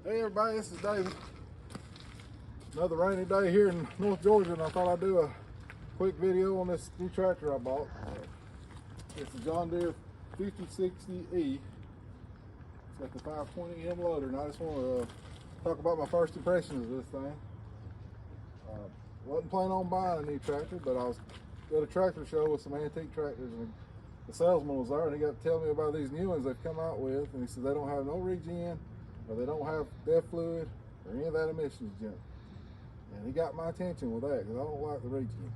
Hey everybody, this is David. Another rainy day here in North Georgia, and I thought I'd do a quick video on this new tractor I bought. It's a John Deere 5060E. It's got the 520M loader, and I just want to talk about my first impressions of this thing. Wasn't planning on buying a new tractor, but I was at a tractor show with some antique tractors, and the salesman was there, and he got to tell me about these new ones they've come out with, and he said they don't have no regen, or they don't have DEF fluid, or any of that emissions junk. And he got my attention with that, because I don't like the regen.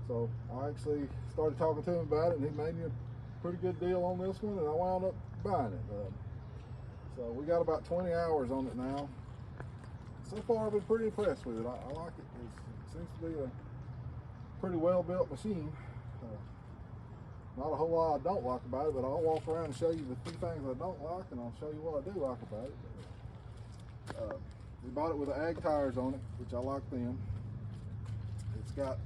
So I actually started talking to him about it, and he made me a pretty good deal on this one, and I wound up buying it. So we got about 20 hours on it now. So far I've been pretty impressed with it. I like it. It seems to be a pretty well built machine. Not a whole lot I don't like about it, but I'll walk around and show you the few things I don't like, and I'll show you what I do like about it. We bought it with the ag tires on it, which I like them. It's got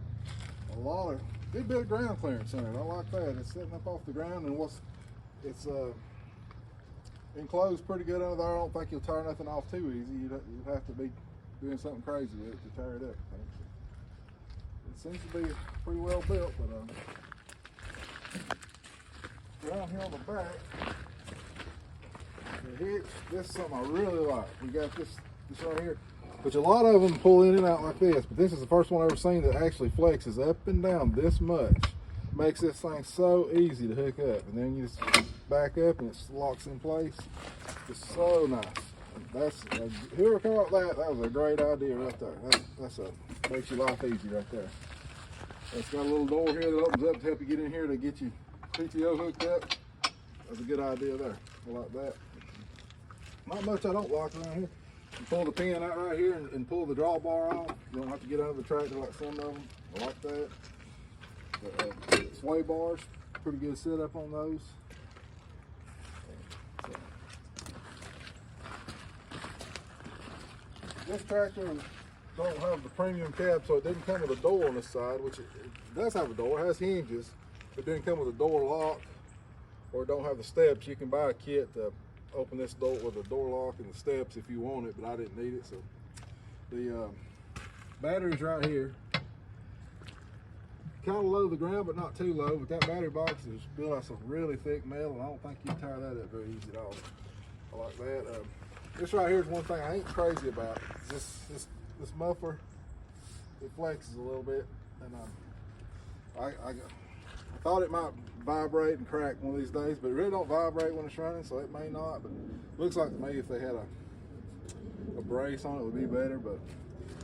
a lot of good bit of ground clearance in it. I like that. It's sitting up off the ground, and it's enclosed pretty good under there. I don't think you'll tear nothing off too easy. You'd have to be doing something crazy with it to tear it up. It seems to be pretty well built, but down here on the back, the hitch, this is something I really like. We got this right here, which a lot of them pull in and out like this, but this is the first one I've ever seen that actually flexes up and down this much. Makes this thing so easy to hook up, and then you just back up and it locks in place. It's so nice. Whoever came up with that was a great idea right there. Makes your life easy right there. It's got a little door here that opens up to help you get in here to get you PTO hooked up. That's a good idea there. I like that. Not much I don't like around here. You pull the pin out right here and pull the drawbar off. You don't have to get under the tractor like some of them. I like that. Sway bars, pretty good setup on those. This tractor don't have the premium cab, so it didn't come with a door on this side, which it does have a door. It has hinges. It didn't come with a door lock, or it don't have the steps. You can buy a kit to open this door with a door lock and the steps if you want it, but I didn't need it. So the battery's right here. Kind of low to the ground, but not too low. But that battery box is built out of some really thick metal, and I don't think you can tear that up very easy at all. I like that. This right here is one thing I ain't crazy about. This muffler, it flexes a little bit, and I thought it might vibrate and crack one of these days, but it really don't vibrate when it's running, so it may not. But it looks like to me if they had a brace on it, it would be better. But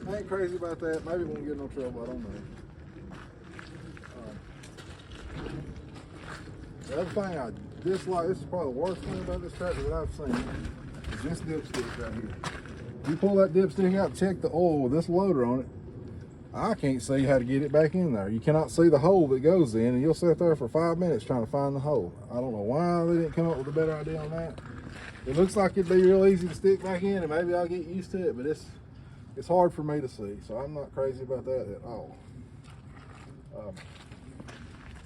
I ain't crazy about that. Maybe it won't get no trouble. I don't know. The other thing I dislike, this is probably the worst thing about this tractor that I've seen, is this dipstick right here. You pull that dipstick out, check the oil with this loader on it. I can't see how to get it back in there. You cannot see the hole that goes in, and you'll sit there for 5 minutes trying to find the hole. I don't know why they didn't come up with a better idea on that. It looks like it'd be real easy to stick back in, and maybe I'll get used to it, but it's hard for me to see, so I'm not crazy about that at all.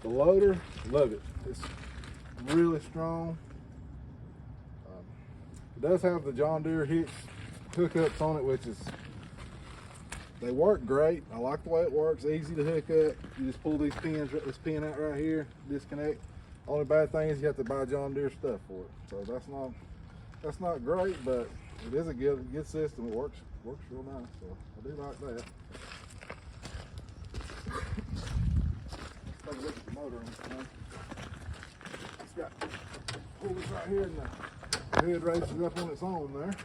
The loader, love it. It's really strong. It does have the John Deere hitch hookups on it, which they work great. I like the way it works. Easy to hook up. You just pull this pin out right here, disconnect. Only bad thing is you have to buy John Deere stuff for it. So that's not great, but it is a good system. It works real nice. So I do like that. Take a look at the motor on this thing. It's got pulleys right here, and the head raises up on its own there.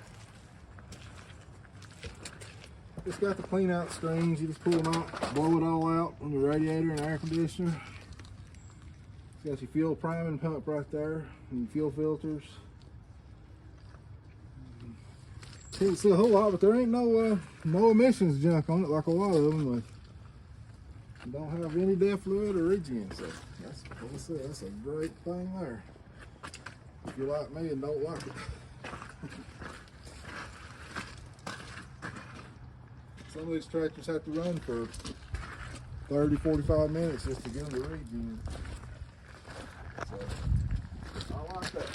It's got the clean out screens. You just pull them out, blow it all out on your radiator and air conditioner. It's got your fuel priming pump right there, and your fuel filters. Can't see a whole lot, but there ain't no emissions junk on it like a lot of them. Don't have any DEF fluid or regen, so that's a great thing there. If you're like me and don't like it. Some of these tractors have to run for 30, 45 minutes just to get them to regen. So I like that.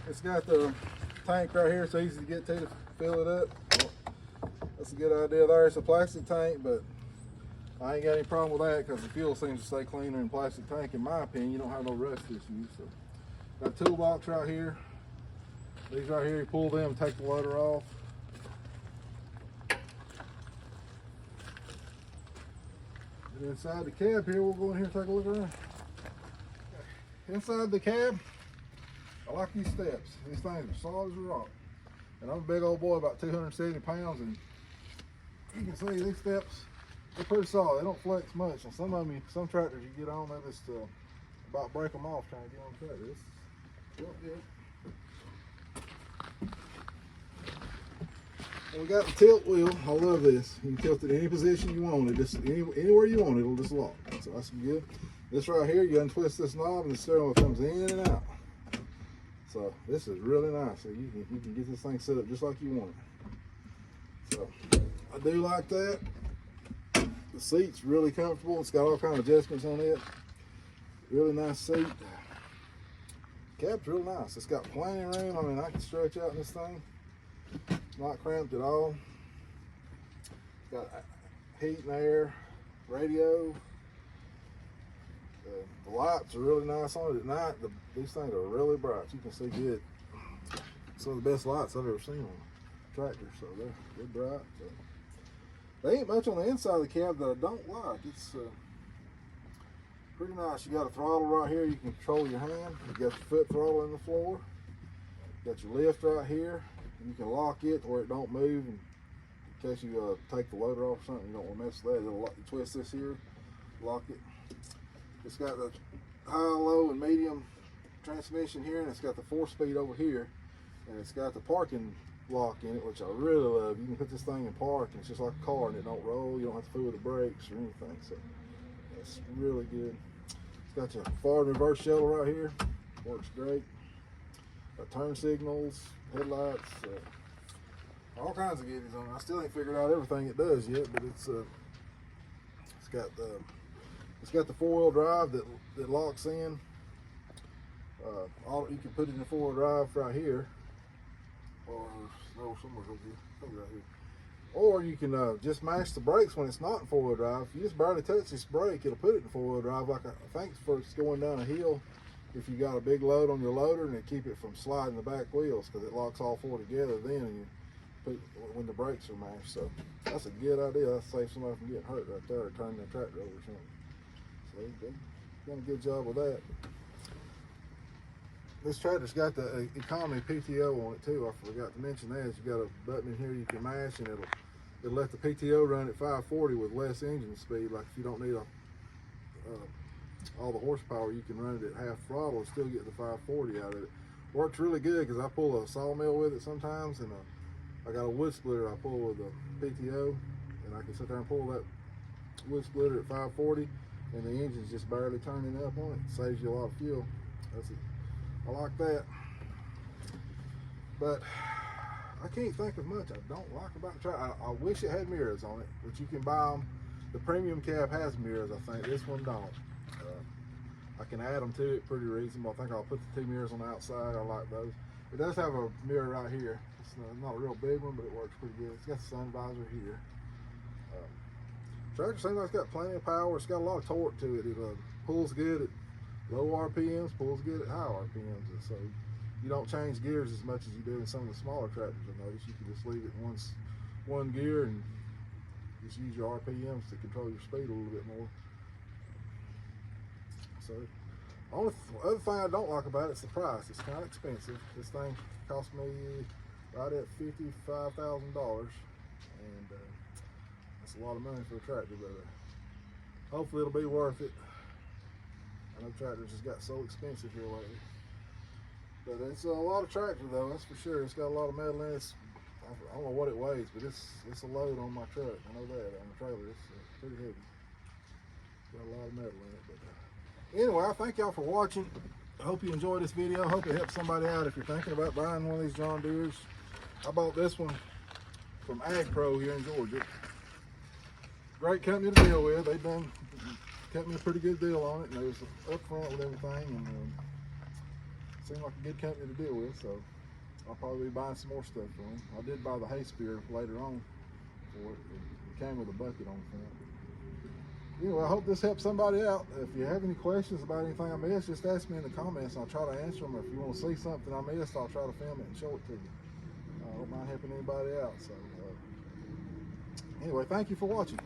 It's got the tank right here, so easy to get to fill it up. That's a good idea there. It's a plastic tank, but I ain't got any problem with that because the fuel seems to stay cleaner in plastic tank. In my opinion, you don't have no rust issues. So, got a toolbox right here. These right here, you pull them, take the loader off. And inside the cab here, we'll go in here and take a look around. Inside the cab, I like these steps. These things are solid as a rock. And I'm a big old boy, about 270 pounds, and you can see these steps, they're pretty solid. They don't flex much. And some tractors you get on, they just about break them off trying to get on the tractor. This is real good. And we got the tilt wheel. I love this. You can tilt it any position you want it. Just anywhere you want it, it'll just lock. So that's good. This right here, you untwist this knob and the steering wheel comes in and out. So this is really nice. So you can get this thing set up just like you want it. So I do like that. The seat's really comfortable. It's got all kinds of adjustments on it. Really nice seat. Cab's real nice. It's got plenty of room. I mean, I can stretch out in this thing. Not cramped at all. It's got heat and air, radio. The lights are really nice on it at night. These things are really bright. You can see good. Some of the best lights I've ever seen on a tractor. So they're bright. So there ain't much on the inside of the cab that I don't like. It's pretty nice. You got a throttle right here. You can control your hand. You got your foot throttle in the floor. You got your lift right here. You can lock it to where it don't move in case you take the loader off or something. You don't want to mess with that. It'll twist this here, lock it. It's got the high, low, and medium transmission here, and it's got the 4-speed over here, and it's got the parking lock in it, which I really love. You can put this thing in park, and it's just like a car, and it don't roll. You don't have to fool with the brakes or anything. So it's really good. It's got your forward and reverse shuttle right here. Works great. Got turn signals, headlights, all kinds of goodies on it. I still ain't figured out everything it does yet, but it's got the 4-wheel drive that locks in. You can put it in the 4-wheel drive right here, or somewhere over here, right here. Or you can just mash the brakes when it's not in 4-wheel drive. If you just barely touch this brake, it'll put it in 4-wheel drive. Like I think for it's going down a hill. If you got a big load on your loader, and it keep it from sliding the back wheels because it locks all 4 together then, and you put when the brakes are mashed. So that's a good idea. That saves somebody from getting hurt right there or turning their tractor over or something. So they've done a good job with that. This tractor's got the economy PTO on it too. I forgot to mention that. You got a button in here you can mash, and it'll let the PTO run at 540 with less engine speed. Like if you don't need all the horsepower, you can run it at half throttle and still get the 540 out of it. Works really good because I pull a sawmill with it sometimes, and I got a wood splitter I pull with a PTO, and I can sit there and pull that wood splitter at 540, and the engine's just barely turning up on it. Saves you a lot of fuel. I like that. But I can't think of much I don't like about the tractor. I wish it had mirrors on it, but you can buy them. The premium cab has mirrors, I think. This one don't. I can add them to it pretty reasonable. I think I'll put the 2 mirrors on the outside. I like those. It does have a mirror right here. It's not a real big one, but it works pretty good. It's got the sun visor here. Tractor seems like it's got plenty of power. It's got a lot of torque to it. It pulls good at low RPMs, pulls good at high RPMs. And so you don't change gears as much as you do in some of the smaller tractors. I noticed you can just leave it in one gear and just use your RPMs to control your speed a little bit more. So, the only other thing I don't like about it is the price. It's kind of expensive. This thing cost me right at $55,000, and that's a lot of money for a tractor. But hopefully it'll be worth it. I know tractors just got so expensive here lately. But it's a lot of tractor though, that's for sure. It's got a lot of metal in it. I don't know what it weighs, but it's a load on my truck. I know that on the trailer. It's pretty heavy. Got a lot of metal in it. But anyway, I thank y'all for watching. I hope you enjoyed this video. I hope it helps somebody out if you're thinking about buying one of these John Deeres. I bought this one from Ag Pro here in Georgia. Great company to deal with. They've kept me a pretty good deal on it, and they was up front with everything. And seemed like a good company to deal with, so I'll probably be buying some more stuff from them. I did buy the hay spear later on for it. It came with a bucket on the front. Anyway, I hope this helps somebody out. If you have any questions about anything I missed, just ask me in the comments and I'll try to answer them. Or if you want to see something I missed, I'll try to film it and show it to you. I don't mind helping anybody out. So anyway, thank you for watching.